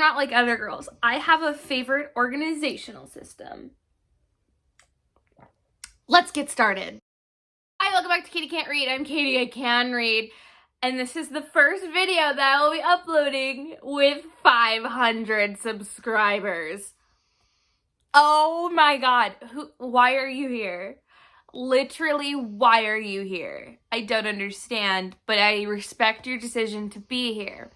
I'm not like other girls. I have a favorite organizational system. Let's get started. Hi, welcome back to Katie Can't Read. I'm Katie, I can read. And this is the first video that I will be uploading with 500 subscribers. Oh my god, why are you here? Literally, why are you here? I don't understand, but I respect your decision to be here.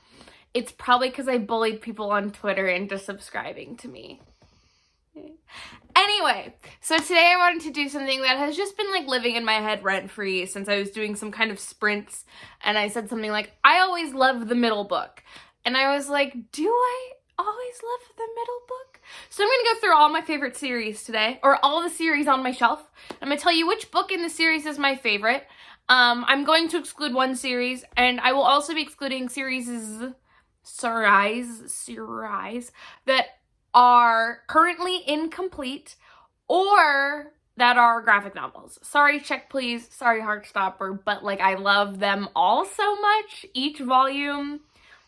It's probably because I bullied people on Twitter into subscribing to me. Anyway, so today I wanted to do something that has just been like living in my head rent-free since I was doing some kind of sprints, and I said something like, I always love the middle book. And I was like, do I always love the middle book? So I'm going to go through all my favorite series today, or all the series on my shelf. I'm going to tell you which book in the series is my favorite. I'm going to exclude one series, and I will also be excluding series that are currently incomplete or that are graphic novels. Sorry, Check Please, sorry, Heartstopper, but like I love them all so much. Each volume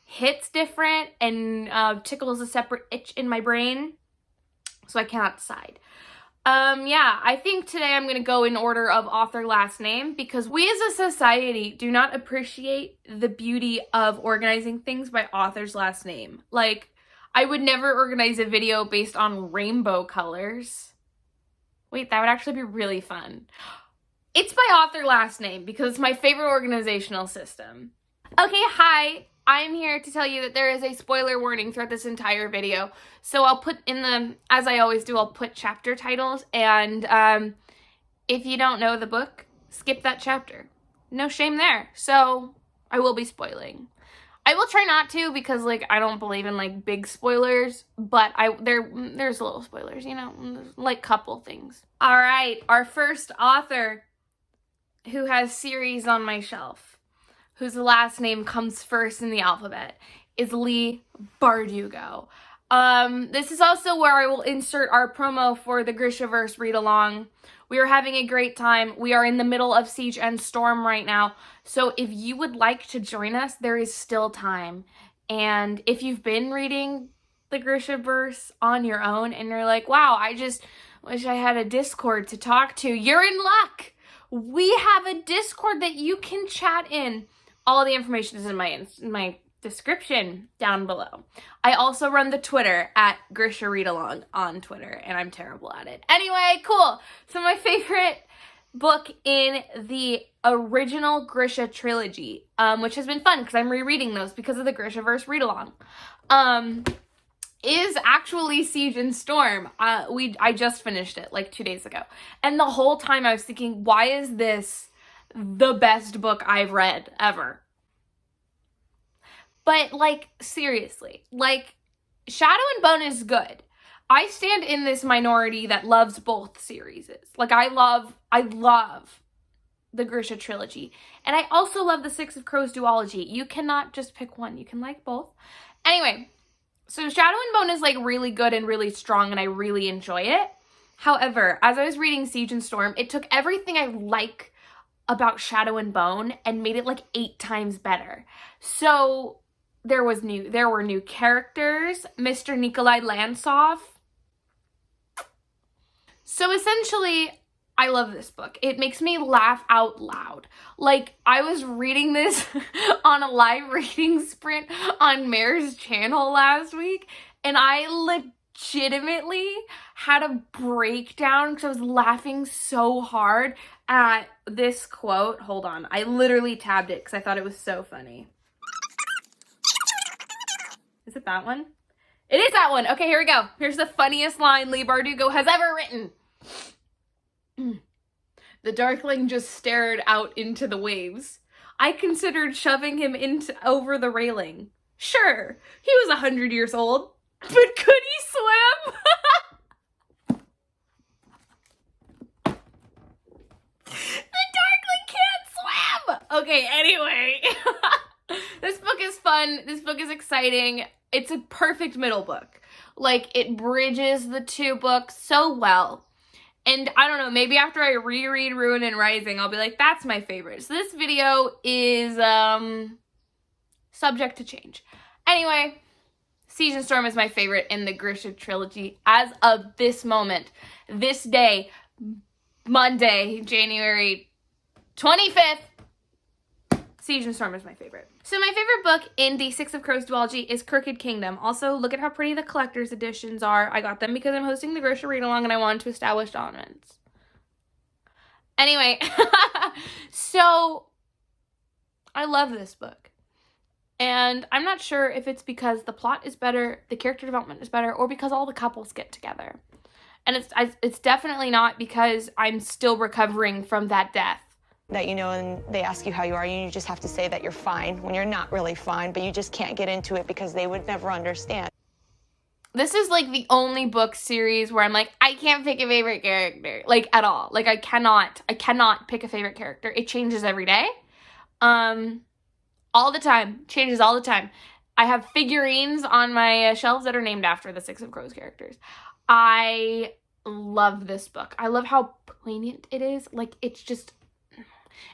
hits different and tickles a separate itch in my brain, so I cannot decide. Yeah, I think today I'm going to go in order of author last name because we as a society do not appreciate the beauty of organizing things by author's last name. Like, I would never organize a video based on rainbow colors. Wait, that would actually be really fun. It's by author last name because it's my favorite organizational system. Okay, hi. I'm here to tell you that there is a spoiler warning throughout this entire video. So I'll put in the, as I always do, I'll put chapter titles. And if you don't know the book, skip that chapter. No shame there. So I will be spoiling. I will try not to because like I don't believe in like big spoilers, but there's little spoilers, you know, like couple things. All right, our first author who has series on my shelf, whose last name comes first in the alphabet, is Leigh Bardugo. This is also where I will insert our promo for the GRISHAVERSE read-along. We are having a great time. We are in the middle of Siege and Storm right now, so if you would like to join us, there is still time. And if you've been reading the GRISHAVERSE on your own and you're like, wow, I just wish I had a Discord to talk to, you're in luck! We have a Discord that you can chat in. All the information is in my description down below. I also run the Twitter at Grisha Readalong on Twitter, and I'm terrible at it. Anyway, cool. So my favorite book in the original Grisha trilogy, which has been fun because I'm rereading those because of the GRISHAVERSE read-along, is actually Siege and Storm. I just finished it like 2 days ago, and the whole time I was thinking, why is this the best book I've read ever? But like, seriously, like, Shadow and Bone is good. I stand in this minority that loves both series. Like, I love the Grisha trilogy. And I also love the Six of Crows duology. You cannot just pick one. You can like both. Anyway, so Shadow and Bone is like really good and really strong, and I really enjoy it. However, as I was reading Siege and Storm, it took everything I like about Shadow and Bone and made it like 8 times better. So there were new characters, Mr. Nikolai Lantsov. So essentially, I love this book. It makes me laugh out loud. Like, I was reading this on a live reading sprint on Mare's channel last week, and I legitimately had a breakdown because I was laughing so hard at this quote. Hold on. I literally tabbed it because I thought it was so funny. Is it that one? It is that one. Okay, here we go. Here's the funniest line Leigh Bardugo has ever written. The Darkling just stared out into the waves. I considered shoving him over the railing. Sure, he was 100 years old, but could he swim? The Darkling can't swim! Okay, anyway. This book is fun. This book is exciting. It's a perfect middle book. Like, it bridges the two books so well. And I don't know, maybe after I reread Ruin and Rising, I'll be like, that's my favorite. So this video is subject to change. Anyway, Siege and Storm is my favorite in the Grisha trilogy as of this moment, this day, Monday, January 25th. Siege and Storm is my favorite. So my favorite book in the Six of Crows duology is Crooked Kingdom. Also, look at how pretty the collector's editions are. I got them because I'm hosting the Grisha read-along and I wanted to establish dominance. Anyway, so I love this book. And I'm not sure if it's because the plot is better, the character development is better, or because all the couples get together. And it's definitely not because I'm still recovering from that death. That, you know, and they ask you how you are, and you just have to say that you're fine when you're not really fine, but you just can't get into it because they would never understand. This is like the only book series where I'm like, I can't pick a favorite character, like at all. Like I cannot pick a favorite character. It changes every day. All the time. Changes all the time. I have figurines on my shelves that are named after the Six of Crows characters. I love this book. I love how poignant it is. Like it's just, it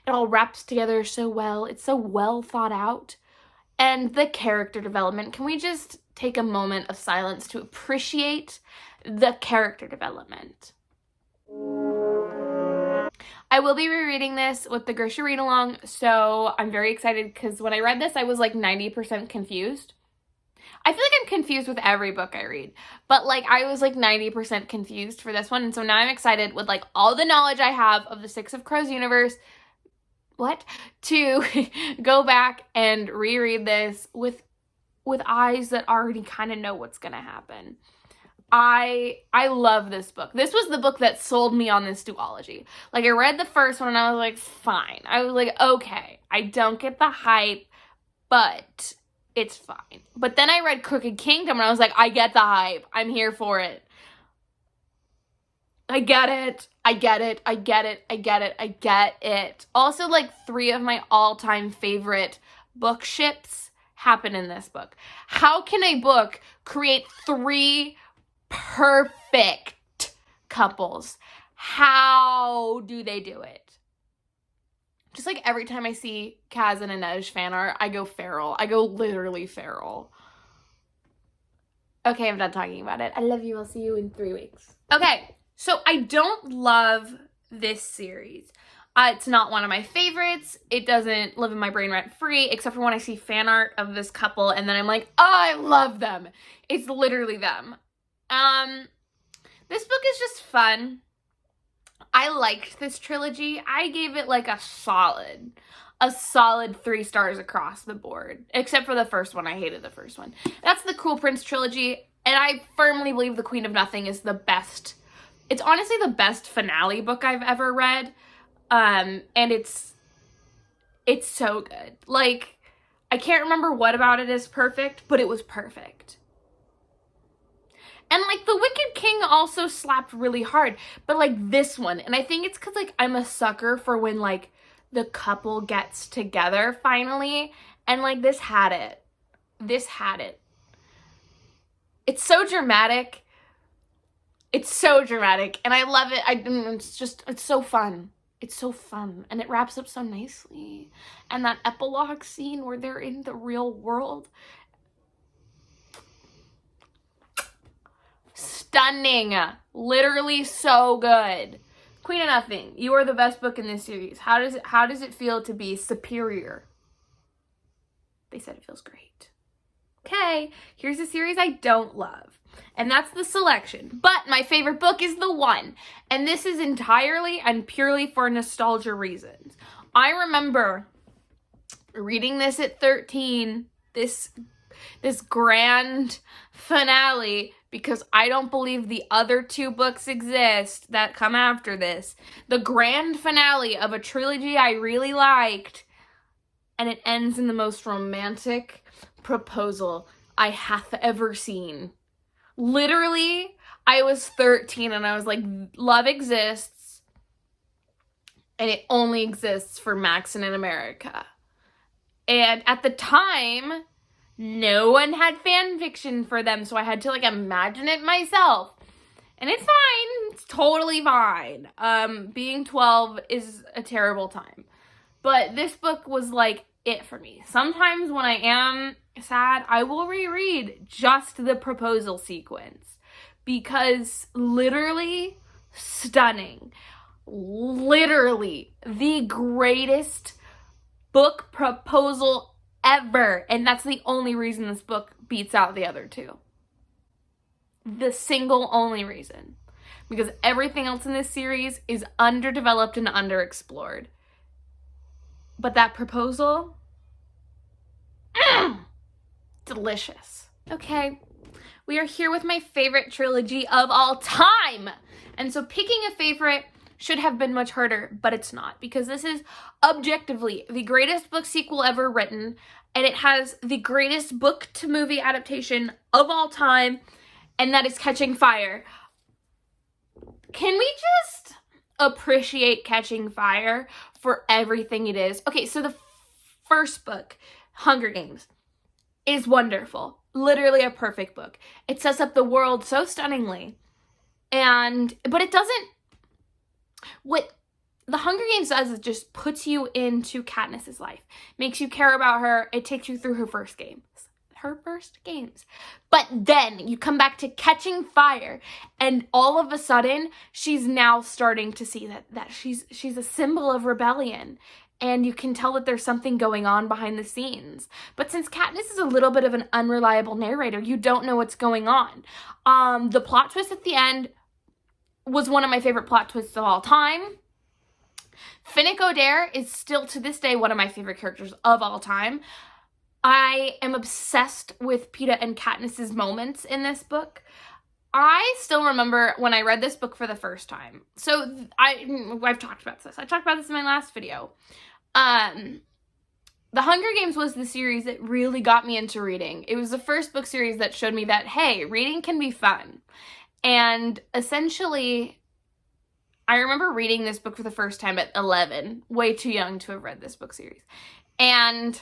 all wraps together so well. It's so well thought out. And the character development. Can we just take a moment of silence to appreciate the character development? I will be rereading this with the Grisha read-along, so I'm very excited because when I read this, I was like 90% confused. I feel like I'm confused with every book I read, but like I was like 90% confused for this one, and so now I'm excited with like all the knowledge I have of the Six of Crows universe, to go back and reread this with eyes that already kind of know what's gonna happen. I love this book. This was the book that sold me on this duology. Like I read the first one and I was like, fine. I was like, okay, I don't get the hype, but it's fine. But then I read Crooked Kingdom and I was like, I get the hype. I'm here for it. I get it. I get it. I get it. I get it. I get it. Also, like 3 of my all-time favorite book ships happen in this book. How can a book create 3 perfect couples? How do they do it? Just like every time I see Kaz and Inej fan art, I go feral. I go literally feral. Okay, I'm done talking about it. I love you. I'll see you in 3 weeks. Okay, so I don't love this series. It's not one of my favorites. It doesn't live in my brain rent-free, except for when I see fan art of this couple, and then I'm like, oh, I love them. It's literally them. This book is just fun. I liked this trilogy. I gave it like a solid 3 stars across the board, except for the first one. I hated the first one. That's the Cruel Prince trilogy, and I firmly believe The Queen of Nothing is the best. It's honestly the best finale book I've ever read, and it's so good. Like, I can't remember what about it is perfect, but it was perfect. And, like, The Wicked King also slapped really hard, but, like, this one, and I think it's because, like, I'm a sucker for when, like, the couple gets together finally, and, like, this had it. This had it. It's so dramatic. It's so dramatic, and I love it. It's so fun. It's so fun, and it wraps up so nicely. And that epilogue scene where they're in the real world, stunning. Literally so good. Queen of Nothing, you are the best book in this series. How does it feel to be superior? They said it feels great. Okay, here's a series I don't love, and that's The Selection. But my favorite book is The One, and this is entirely and purely for nostalgia reasons. I remember reading this at 13, this grand finale, because I don't believe the other 2 books exist that come after this. The grand finale of a trilogy I really liked, and it ends in the most romantic proposal I hath ever seen. Literally, I was 13 and I was like, love exists, and it only exists for Maxon in America. And at the time, no one had fan fiction for them, so I had to like imagine it myself. And it's fine. It's totally fine. Being 12 is a terrible time. But this book was like it for me. Sometimes when I am sad, I will reread just the proposal sequence because literally stunning. Literally the greatest book proposal ever. And that's the only reason this book beats out the other two. The single only reason. Because everything else in this series is underdeveloped and underexplored. But that proposal, delicious. Okay, we are here with my favorite trilogy of all time. And so picking a favorite should have been much harder, but it's not. Because this is objectively the greatest book sequel ever written. And it has the greatest book to movie adaptation of all time. And that is Catching Fire. Can we just appreciate Catching Fire for everything it is? Okay, so the first book, Hunger Games, is wonderful. Literally a perfect book. It sets up the world so stunningly. But it doesn't, what the Hunger Games does is just puts you into Katniss's life. Makes you care about her. It takes you through her first games. But then you come back to Catching Fire and all of a sudden she's now starting to see that she's a symbol of rebellion, and you can tell that there's something going on behind the scenes. But since Katniss is a little bit of an unreliable narrator, you don't know what's going on. The plot twist at the end was one of my favorite plot twists of all time. Finnick Odair is still to this day one of my favorite characters of all time. I am obsessed with Peeta and Katniss's moments in this book. I still remember when I read this book for the first time. So I've talked about this. I talked about this in my last video. The Hunger Games was the series that really got me into reading. It was the first book series that showed me that, hey, reading can be fun. And essentially, I remember reading this book for the first time at 11. Way too young to have read this book series. And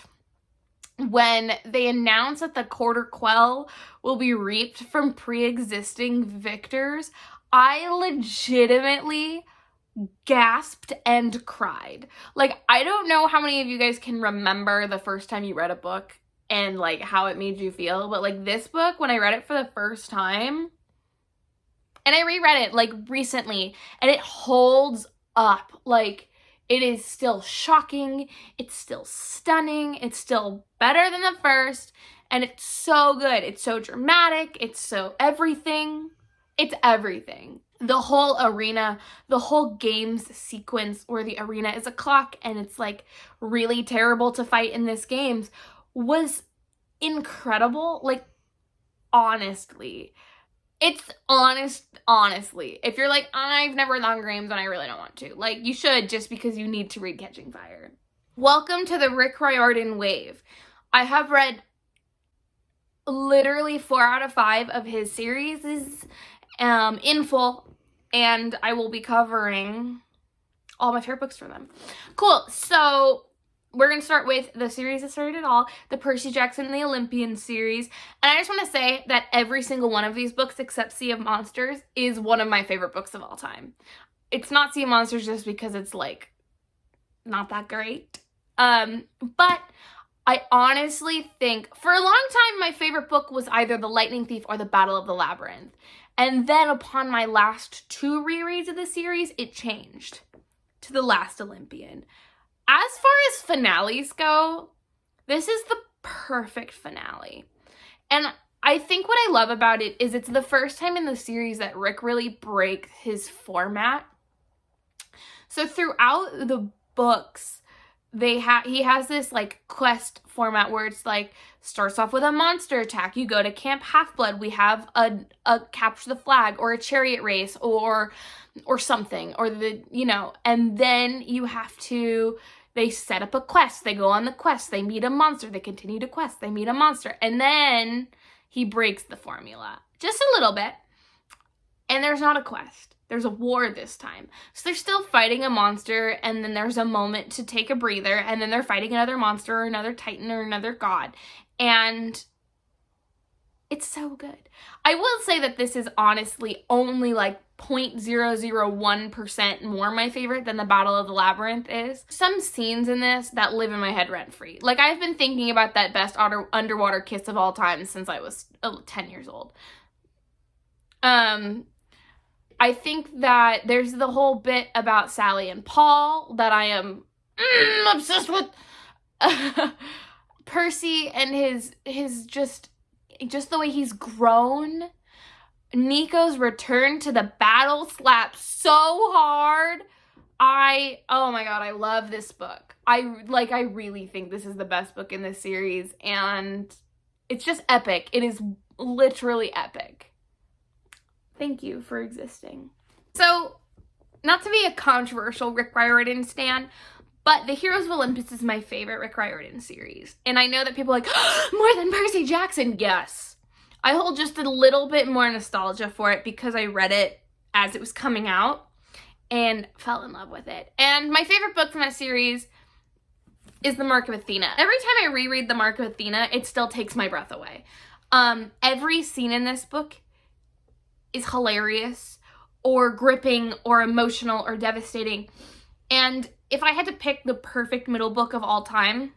when they announce that the quarter quell will be reaped from pre-existing victors, I legitimately gasped and cried. Like, I don't know how many of you guys can remember the first time you read a book and like how it made you feel, but like this book, when I read it for the first time, and I reread it like recently, and it holds up. Like, it is still shocking, it's still stunning, it's still better than the first, and it's so good. It's so dramatic, it's so everything. It's everything. The whole arena, the whole games sequence where the arena is a clock and it's like really terrible to fight in this games was incredible. Like, honestly. It's honestly, if you're like, I've never read the Hunger Games and I really don't want to, like, you should, just because you need to read Catching Fire. Welcome to the Rick Riordan wave. I have read literally 4 out of 5 of his series in full, and I will be covering all my favorite books from them. Cool, so we're going to start with the series that started it all, the Percy Jackson and the Olympians series. And I just want to say that every single one of these books, except Sea of Monsters, is one of my favorite books of all time. It's not Sea of Monsters just because it's, like, not that great. But I honestly think, for a long time, my favorite book was either The Lightning Thief or The Battle of the Labyrinth. And then upon my last 2 rereads of the series, it changed to The Last Olympian. As far as finales go, this is the perfect finale. And I think what I love about it is it's the first time in the series that Rick really breaks his format. So throughout the books, he has this like quest format where it's like, starts off with a monster attack, you go to Camp Half-Blood, we have a capture the flag or a chariot race or something, or and then you have to, they set up a quest, they go on the quest, they meet a monster, they continue to quest, they meet a monster, and then he breaks the formula just a little bit, and there's not a quest. There's a war this time. So they're still fighting a monster, and then there's a moment to take a breather, and then they're fighting another monster or another titan or another god. And It's so good. I will say that this is honestly only like 0.001% more my favorite than the Battle of the Labyrinth is. Some scenes in this that live in my head rent-free. Like, I've been thinking about that best underwater kiss of all time since I was 10 years old. I think that there's the whole bit about Sally and Paul that I am obsessed with. Percy and his just the way he's grown. Nico's return to the battle slaps so hard. Oh my god, I love this book. I really think this is the best book in this series, and it's just epic. It is literally epic. Thank you for existing. So, not to be a controversial Rick Riordan stan, but The Heroes of Olympus is my favorite Rick Riordan series. And I know that people are like, more than Percy Jackson. Yes. I hold just a little bit more nostalgia for it because I read it as it was coming out and fell in love with it. And my favorite book from that series is The Mark of Athena. Every time I reread The Mark of Athena, it still takes my breath away. Every scene in this book is hilarious or gripping or emotional or devastating. And if I had to pick the perfect middle book of all time,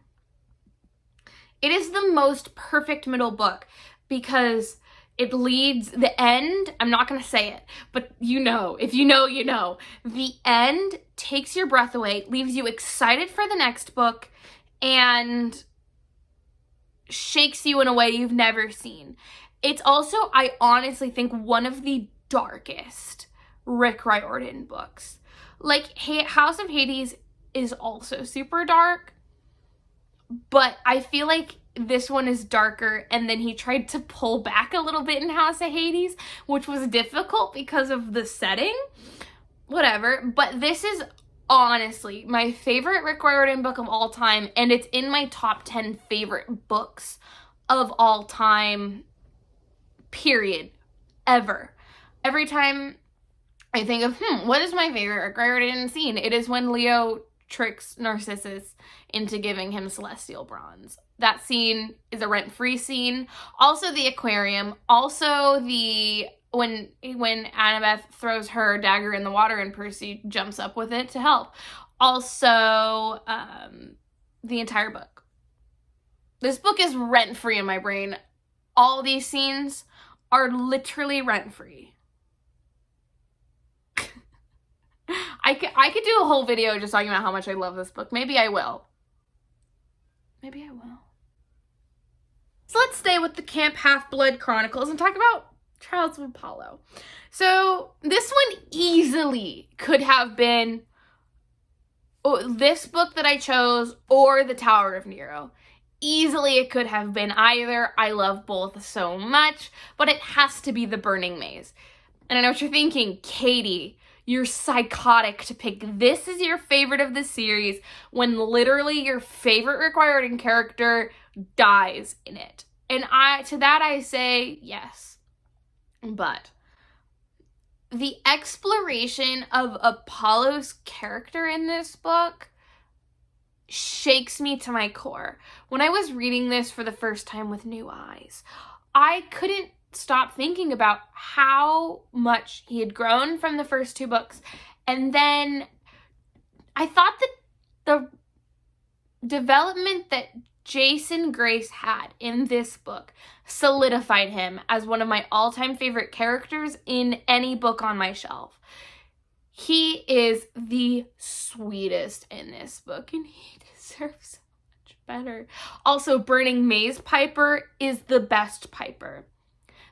it is the most perfect middle book because it leads the end. I'm not going to say it, but you know, if you know, you know. The end takes your breath away, leaves you excited for the next book, and shakes you in a way you've never seen. It's also, I honestly think, one of the darkest Rick Riordan books. Like, House of Hades is also super dark, but I feel like this one is darker, and then he tried to pull back a little bit in House of Hades, which was difficult because of the setting. Whatever, but this is honestly my favorite Rick Riordan book of all time, and it's in my top 10 favorite books of all time, period, ever. Every time I think of, what is my favorite Rick Riordan scene? It is when Leo tricks Narcissus into giving him celestial bronze. That scene is a rent-free scene. Also the aquarium. Also the when Annabeth throws her dagger in the water and Percy jumps up with it to help. Also the entire book. This book is rent-free in my brain. All these scenes are literally rent-free. I could do a whole video just talking about how much I love this book. Maybe I will. Maybe I will. So let's stay with the Camp Half-Blood Chronicles and talk about Trials of Apollo. So this one easily could have been this book that I chose or The Tower of Nero. Easily it could have been either. I love both so much, but it has to be The Burning Maze. And I know what you're thinking, Katie, you're psychotic to pick this as your favorite of the series when literally your favorite Rick Riordan character dies in it. And to that I say yes. But the exploration of Apollo's character in this book shakes me to my core. When I was reading this for the first time with new eyes, I couldn't stop thinking about how much he had grown from the first two books. And then I thought that the development that Jason Grace had in this book solidified him as one of my all-time favorite characters in any book on my shelf. He is the sweetest in this book, and he deserves so much better. Also, Burning Maze Piper is the best Piper.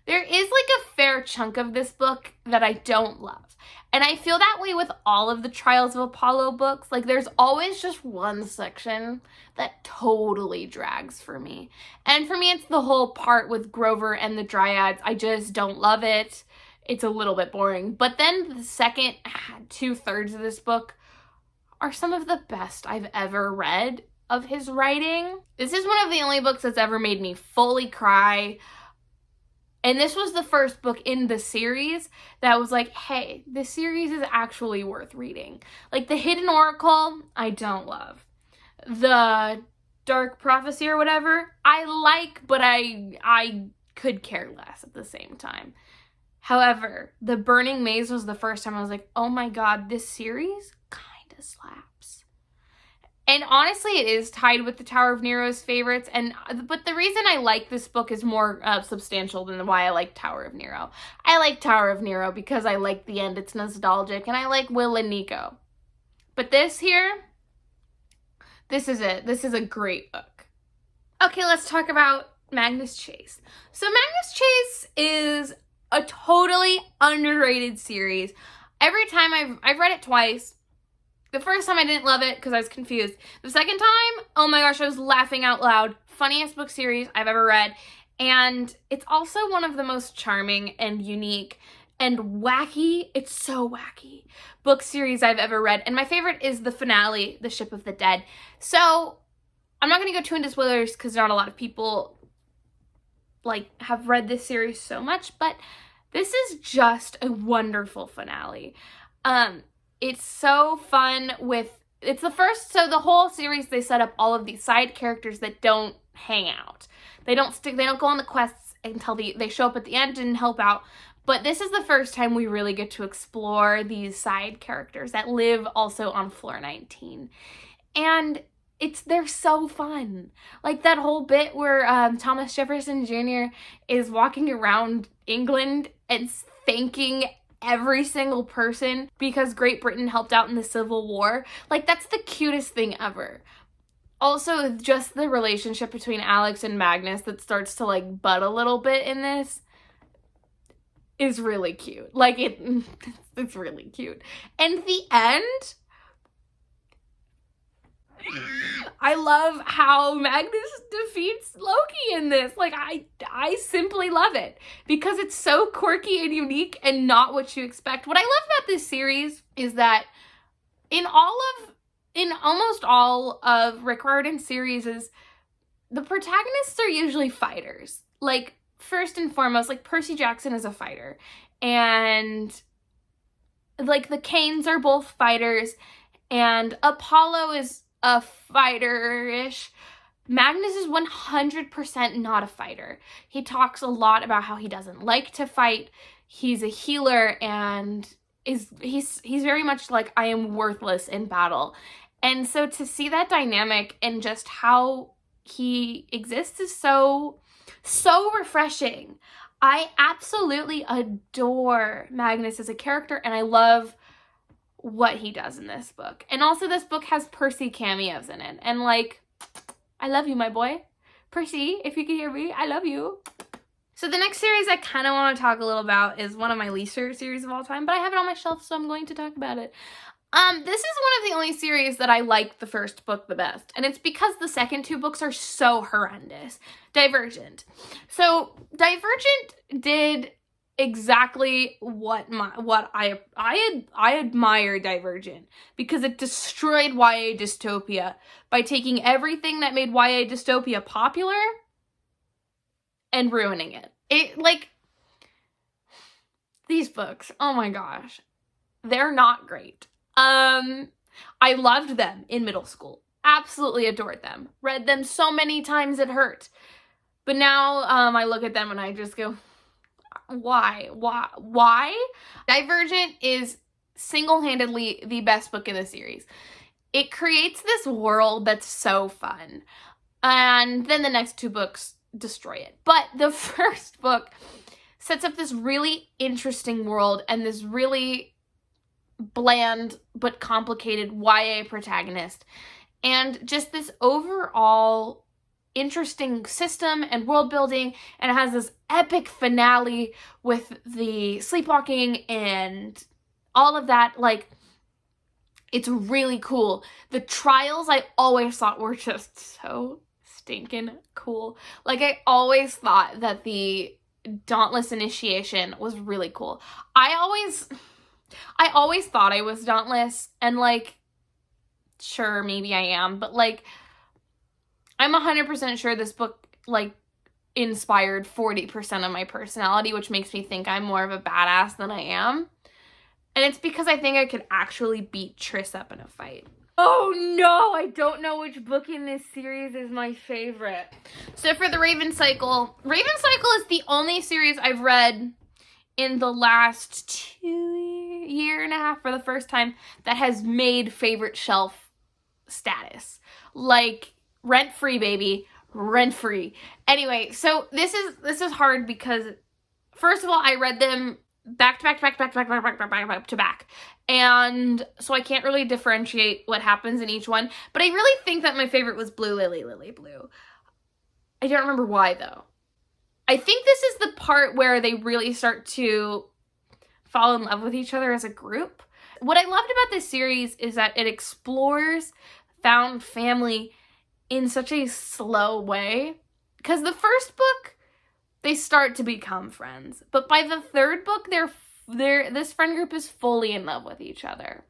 There is like a fair chunk of this book that I don't love. And I feel that way with all of the Trials of Apollo books. Like, there's always just one section that totally drags for me. And for me, it's the whole part with Grover and the Dryads. I just don't love it. It's a little bit boring. But then the second 2/3 of this book are some of the best I've ever read of his writing. This is one of the only books that's ever made me fully cry. And this was the first book in the series that was like, hey, this series is actually worth reading. Like, The Hidden Oracle, I don't love. The Dark Prophecy or whatever, I like, but I could care less at the same time. However, The Burning Maze was the first time I was like, oh my god, this series kind of slaps. And honestly, it is tied with the Tower of Nero's favorites. But the reason I like this book is more substantial than why I like Tower of Nero. I like Tower of Nero because I like the end. It's nostalgic. And I like Will and Nico. But this here, this is it. This is a great book. Okay, let's talk about Magnus Chase. So Magnus Chase is a totally underrated series. Every time I've read it twice. The first time I didn't love it because I was confused. The second time, oh my gosh, I was laughing out loud. Funniest book series I've ever read. And it's also one of the most charming and unique and wacky, it's so wacky, book series I've ever read. And my favorite is the finale, The Ship of the Dead. So I'm not going to go too into spoilers because not a lot of people have read this series so much, but this is just a wonderful finale. It's so fun it's the first, so the whole series, they set up all of these side characters that don't hang out. They don't go on the quests until they show up at the end and help out. But this is the first time we really get to explore these side characters that live also on floor 19. And they're so fun. Like that whole bit where Thomas Jefferson Jr. is walking around England and thanking every single person because Great Britain helped out in the Civil War. Like, that's the cutest thing ever. Also, just the relationship between Alex and Magnus that starts to butt a little bit in this is really cute. It's really cute. And the end, I love how Magnus defeats Loki in this. I simply love it because it's so quirky and unique and not what you expect. What I love about this series is that in almost all of Rick Riordan's series is the protagonists are usually fighters. First and foremost, Percy Jackson is a fighter. And the Canes are both fighters. And Apollo is a fighter-ish. Magnus is 100% not a fighter. He talks a lot about how he doesn't like to fight. He's a healer and he's very much I am worthless in battle. And so to see that dynamic and just how he exists is so refreshing. I absolutely adore Magnus as a character, and I love what he does in this book. And also this book has Percy cameos in it. And I love you, my boy. Percy, if you can hear me, I love you. So the next series I kind of want to talk a little about is one of my least favorite series of all time, but I have it on my shelf, so I'm going to talk about it. This is one of the only series that I like the first book the best, and it's because the second two books are so horrendous. Divergent. So Divergent did exactly what I admire Divergent, because it destroyed YA dystopia by taking everything that made YA dystopia popular and ruining it. These books, oh my gosh, they're not great. I loved them in middle school. Absolutely adored them. Read them so many times it hurt. But now I look at them and I just go, why? Divergent is single-handedly the best book in the series. It creates this world that's so fun. And then the next two books destroy it. But the first book sets up this really interesting world and this really bland but complicated YA protagonist. And just this overall interesting system and world building, and it has this epic finale with the sleepwalking and all of that. It's really cool. The trials I always thought were just so stinking cool. I always thought that the Dauntless initiation was really cool. I always thought I was Dauntless, and sure, maybe I am, but I'm 100% sure this book inspired 40% of my personality, which makes me think I'm more of a badass than I am. And it's because I think I could actually beat Triss up in a fight. Oh no, I don't know which book in this series is my favorite. So for the Raven Cycle is the only series I've read in the last year and a half for the first time that has made favorite shelf status. Like, rent-free, baby. Rent-free. Anyway, so this is hard because, first of all, I read them back to back. And so I can't really differentiate what happens in each one. But I really think that my favorite was Blue Lily, Lily Blue. I don't remember why, though. I think this is the part where they really start to fall in love with each other as a group. What I loved about this series is that it explores found family in such a slow way. Because the first book, they start to become friends. But by the third book, this friend group is fully in love with each other.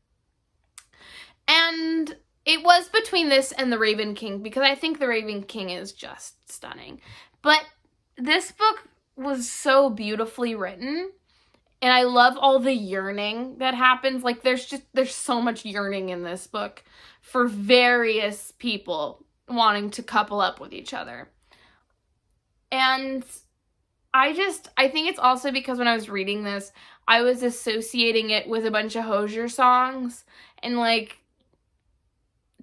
And it was between this and The Raven King, because I think The Raven King is just stunning. But this book was so beautifully written, and I love all the yearning that happens. Like, there's so much yearning in this book for various people wanting to couple up with each other. And I think it's also because when I was reading this, I was associating it with a bunch of Hozier songs. And, like,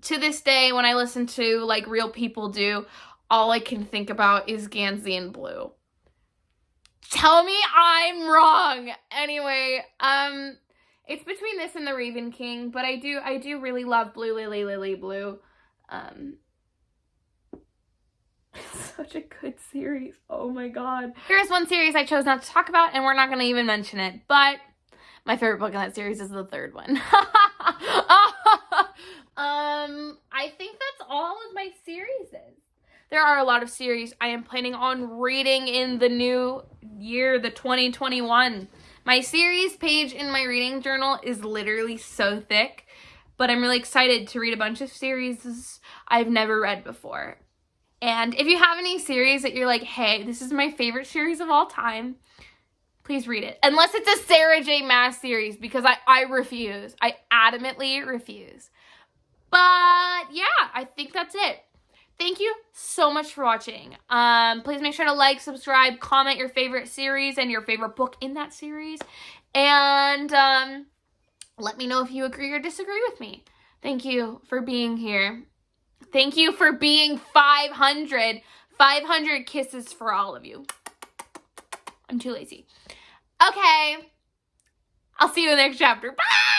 to this day, when I listen to, like, Real People Do, all I can think about is Gansey and Blue. Tell me I'm wrong. Anyway, it's between this and The Raven King, but I do really love Blue Lily, Lily Blue. It's such a good series. Oh my god. Here's one series I chose not to talk about, and we're not going to even mention it, but my favorite book in that series is the third one. I think that's all of my series. There are a lot of series I am planning on reading in the new year, the 2021. My series page in my reading journal is literally so thick, but I'm really excited to read a bunch of series I've never read before. And if you have any series that you're like, hey, this is my favorite series of all time, please read it. Unless it's a Sarah J. Maas series, because I refuse. I adamantly refuse. But yeah, I think that's it. Thank you so much for watching. Please make sure to like, subscribe, comment your favorite series and your favorite book in that series. And let me know if you agree or disagree with me. Thank you for being here. Thank you for being 500. 500 kisses for all of you. I'm too lazy. Okay. I'll see you in the next chapter. Bye!